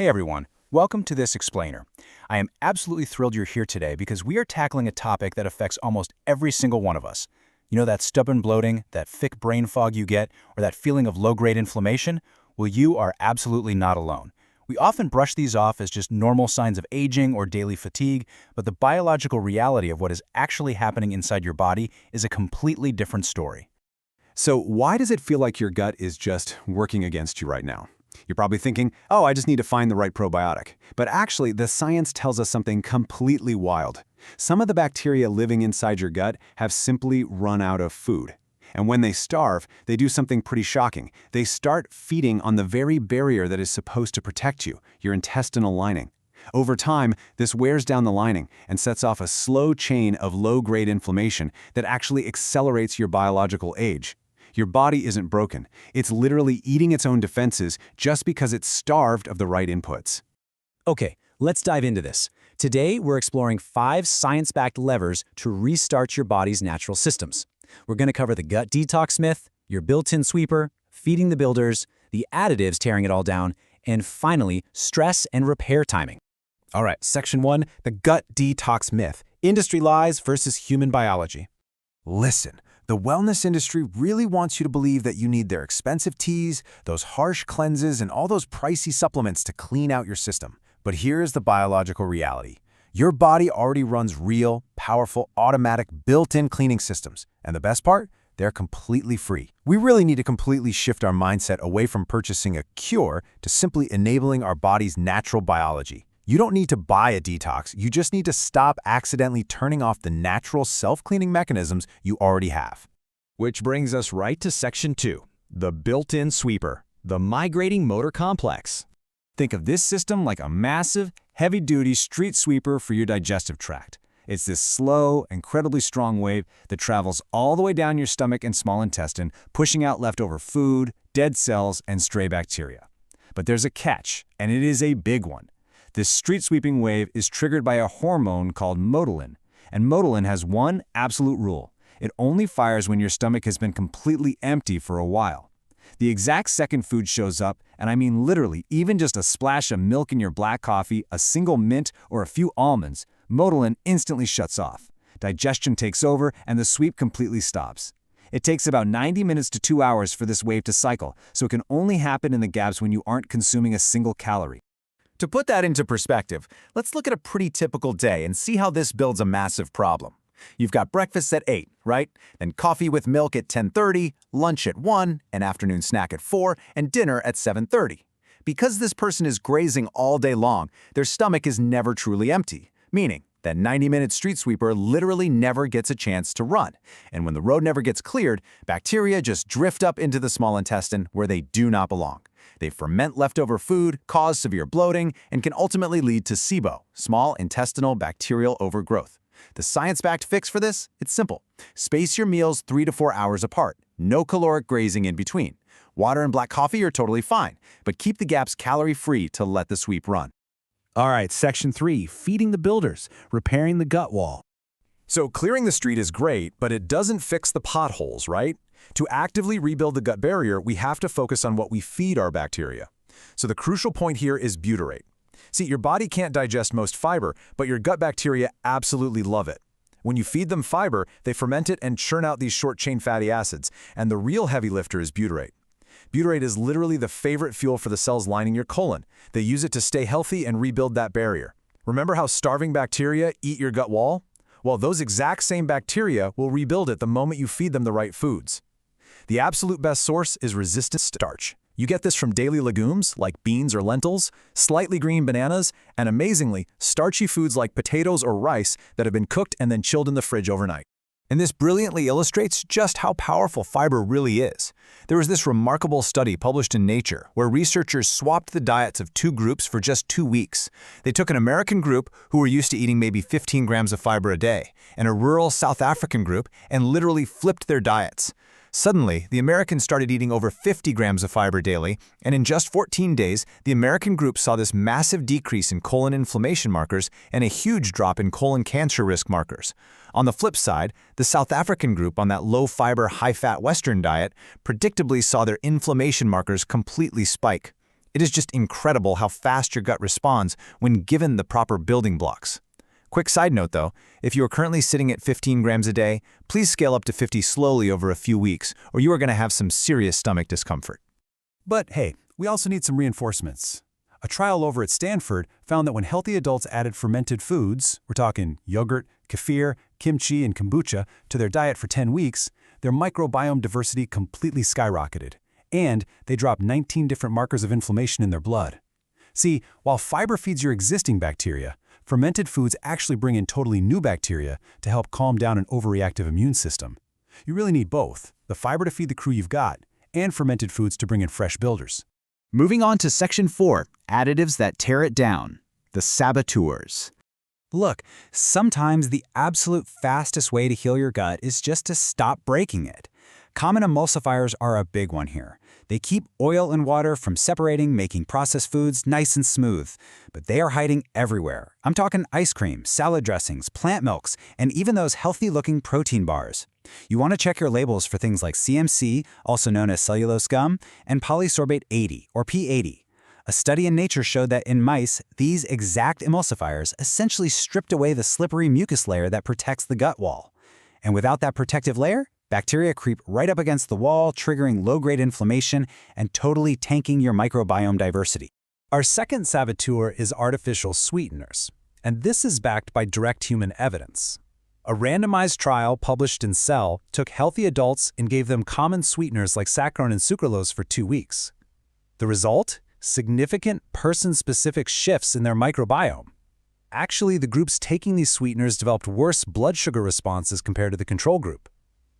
Hey everyone, welcome to this explainer. I am absolutely thrilled you're here today because we are tackling a topic that affects almost every single one of us. You know that stubborn bloating, that thick brain fog you get, or that feeling of low-grade inflammation? Well, you are absolutely not alone. We often brush these off as just normal signs of aging or daily fatigue, but the biological reality of what is actually happening inside your body is a completely different story. So why does it feel like your gut is just working against you right now? You're probably thinking, oh, I just need to find the right probiotic. But actually, the science tells us something completely wild. Some of the bacteria living inside your gut have simply run out of food. And when they starve, they do something pretty shocking. They start feeding on the very barrier that is supposed to protect you, your intestinal lining. Over time, this wears down the lining and sets off a slow chain of low-grade inflammation that actually accelerates your biological age. Your body isn't broken. It's literally eating its own defenses just because it's starved of the right inputs. Okay, let's dive into this. Today, we're exploring 5 science-backed levers to restart your body's natural systems. We're going to cover the gut detox myth, your built-in sweeper, feeding the builders, the additives tearing it all down, and finally, stress and repair timing. All right, Section 1, the gut detox myth, industry lies versus human biology. Listen. The wellness industry really wants you to believe that you need their expensive teas, those harsh cleanses, and all those pricey supplements to clean out your system. But here's the biological reality. Your body already runs real, powerful, automatic, built-in cleaning systems. And the best part? They're completely free. We really need to completely shift our mindset away from purchasing a cure to simply enabling our body's natural biology. You don't need to buy a detox, you just need to stop accidentally turning off the natural self-cleaning mechanisms you already have. Which brings us right to Section 2, the built-in sweeper, the Migrating Motor Complex. Think of this system like a massive, heavy-duty street sweeper for your digestive tract. It's this slow, incredibly strong wave that travels all the way down your stomach and small intestine, pushing out leftover food, dead cells, and stray bacteria. But there's a catch, and it is a big one. This street-sweeping wave is triggered by a hormone called motilin, and motilin has one absolute rule. It only fires when your stomach has been completely empty for a while. The exact second food shows up, and I mean literally, even just a splash of milk in your black coffee, a single mint, or a few almonds, motilin instantly shuts off. Digestion takes over, and the sweep completely stops. It takes about 90 minutes to 2 hours for this wave to cycle, so it can only happen in the gaps when you aren't consuming a single calorie. To put that into perspective, let's look at a pretty typical day and see how this builds a massive problem. You've got breakfast at 8, right? Then coffee with milk at 10:30, lunch at 1, an afternoon snack at 4, and dinner at 7:30. Because this person is grazing all day long, their stomach is never truly empty, meaning that 90-minute street sweeper literally never gets a chance to run. And when the road never gets cleared, bacteria just drift up into the small intestine where they do not belong. They ferment leftover food, cause severe bloating, and can ultimately lead to SIBO, small intestinal bacterial overgrowth. The science-backed fix for this? It's simple. Space your meals 3 to 4 hours apart. No caloric grazing in between. Water and black coffee are totally fine, but keep the gaps calorie-free to let the sweep run. All right, Section 3, feeding the builders, repairing the gut wall. So clearing the street is great, but it doesn't fix the potholes, right? To actively rebuild the gut barrier, we have to focus on what we feed our bacteria. So the crucial point here is butyrate. See, your body can't digest most fiber, but your gut bacteria absolutely love it. When you feed them fiber, they ferment it and churn out these short-chain fatty acids, and the real heavy lifter is butyrate. Butyrate is literally the favorite fuel for the cells lining your colon. They use it to stay healthy and rebuild that barrier. Remember how starving bacteria eat your gut wall? Well, those exact same bacteria will rebuild it the moment you feed them the right foods. The absolute best source is resistant starch. You get this from daily legumes like beans or lentils, slightly green bananas, and amazingly, starchy foods like potatoes or rice that have been cooked and then chilled in the fridge overnight. And this brilliantly illustrates just how powerful fiber really is. There was this remarkable study published in Nature where researchers swapped the diets of 2 groups for just 2 weeks. They took an American group who were used to eating maybe 15 grams of fiber a day, and a rural South African group, and literally flipped their diets. Suddenly, the Americans started eating over 50 grams of fiber daily, and in just 14 days, the American group saw this massive decrease in colon inflammation markers and a huge drop in colon cancer risk markers. On the flip side, the South African group on that low-fiber, high-fat Western diet predictably saw their inflammation markers completely spike. It is just incredible how fast your gut responds when given the proper building blocks. Quick side note though, if you are currently sitting at 15 grams a day, please scale up to 50 slowly over a few weeks, or you are going to have some serious stomach discomfort. But hey, we also need some reinforcements. A trial over at Stanford found that when healthy adults added fermented foods, we're talking yogurt, kefir, kimchi, and kombucha, to their diet for 10 weeks, their microbiome diversity completely skyrocketed, and they dropped 19 different markers of inflammation in their blood. See, while fiber feeds your existing bacteria, fermented foods actually bring in totally new bacteria to help calm down an overreactive immune system. You really need both, the fiber to feed the crew you've got, and fermented foods to bring in fresh builders. Moving on to Section 4, additives that tear it down, the saboteurs. Look, sometimes the absolute fastest way to heal your gut is just to stop breaking it. Common emulsifiers are a big one here. They keep oil and water from separating, making processed foods nice and smooth. But they are hiding everywhere. I'm talking ice cream, salad dressings, plant milks, and even those healthy-looking protein bars. You want to check your labels for things like CMC, also known as cellulose gum, and polysorbate 80, or P80. A study in Nature showed that in mice, these exact emulsifiers essentially stripped away the slippery mucus layer that protects the gut wall. And without that protective layer, bacteria creep right up against the wall, triggering low-grade inflammation and totally tanking your microbiome diversity. Our second saboteur is artificial sweeteners, and this is backed by direct human evidence. A randomized trial published in Cell took healthy adults and gave them common sweeteners like saccharin and sucralose for 2 weeks. The result? Significant person-specific shifts in their microbiome. Actually, the groups taking these sweeteners developed worse blood sugar responses compared to the control group.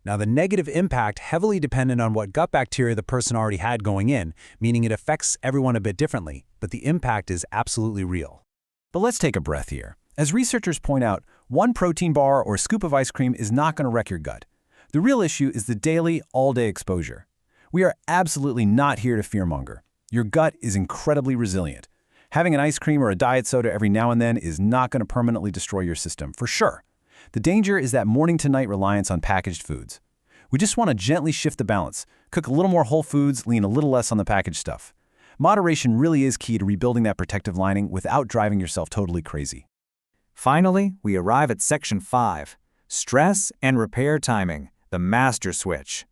Now, the negative impact heavily depended on what gut bacteria the person already had going in, meaning it affects everyone a bit differently, but the impact is absolutely real. But let's take a breath here. As researchers point out, one protein bar or scoop of ice cream is not going to wreck your gut. The real issue is the daily, all-day exposure. We are absolutely not here to fearmonger. Your gut is incredibly resilient. Having an ice cream or a diet soda every now and then is not going to permanently destroy your system, for sure. The danger is that morning-to-night reliance on packaged foods. We just want to gently shift the balance, cook a little more whole foods, lean a little less on the packaged stuff. Moderation really is key to rebuilding that protective lining without driving yourself totally crazy. Finally, we arrive at Section 5, stress and repair timing, the master switch.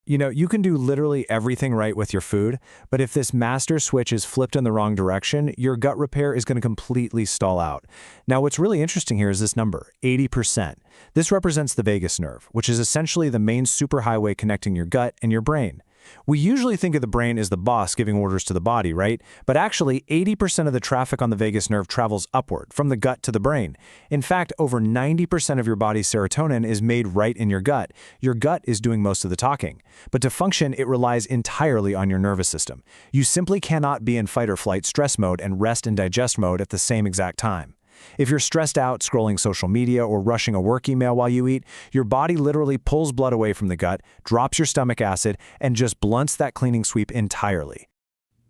You know, you can do literally everything right with your food, but if this master switch is flipped in the wrong direction, your gut repair is going to completely stall out. Now, what's really interesting here is this number, 80%. This represents the vagus nerve, which is essentially the main superhighway connecting your gut and your brain. We usually think of the brain as the boss giving orders to the body, right? But actually, 80% of the traffic on the vagus nerve travels upward, from the gut to the brain. In fact, over 90% of your body's serotonin is made right in your gut. Your gut is doing most of the talking. But to function, it relies entirely on your nervous system. You simply cannot be in fight or flight stress mode and rest and digest mode at the same exact time. If you're stressed out, scrolling social media, or rushing a work email while you eat, your body literally pulls blood away from the gut, drops your stomach acid, and just blunts that cleaning sweep entirely.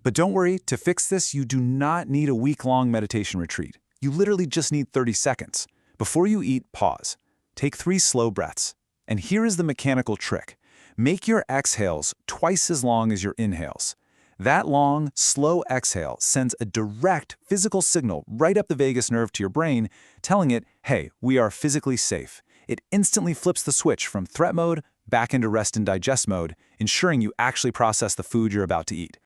But don't worry, to fix this, you do not need a week-long meditation retreat. You literally just need 30 seconds. Before you eat, pause. Take 3 slow breaths. And here is the mechanical trick. Make your exhales twice as long as your inhales. That long, slow exhale sends a direct physical signal right up the vagus nerve to your brain, telling it, hey, we are physically safe. It instantly flips the switch from threat mode back into rest and digest mode, ensuring you actually process the food you're about to eat.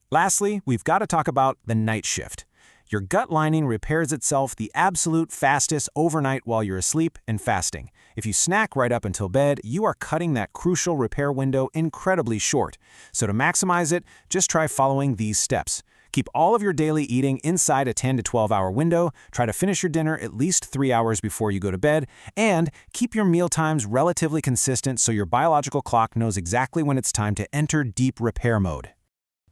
Lastly, we've got to talk about the night shift. Your gut lining repairs itself the absolute fastest overnight while you're asleep and fasting. If you snack right up until bed, you are cutting that crucial repair window incredibly short. So to maximize it, just try following these steps. Keep all of your daily eating inside a 10 to 12 hour window, try to finish your dinner at least 3 hours before you go to bed, and keep your meal times relatively consistent so your biological clock knows exactly when it's time to enter deep repair mode.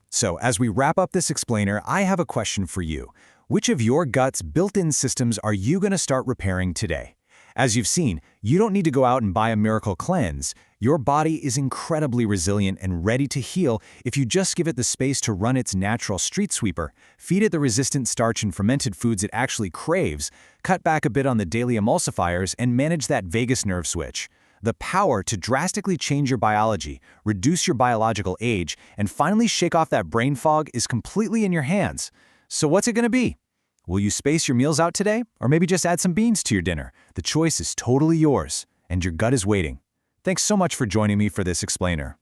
So, as we wrap up this explainer, I have a question for you. Which of your gut's built-in systems are you going to start repairing today? As you've seen, you don't need to go out and buy a miracle cleanse. Your body is incredibly resilient and ready to heal if you just give it the space to run its natural street sweeper, feed it the resistant starch and fermented foods it actually craves, cut back a bit on the daily emulsifiers, and manage that vagus nerve switch. The power to drastically change your biology, reduce your biological age, and finally shake off that brain fog is completely in your hands. So what's it going to be? Will you space your meals out today, or maybe just add some beans to your dinner? The choice is totally yours, and your gut is waiting. Thanks so much for joining me for this explainer.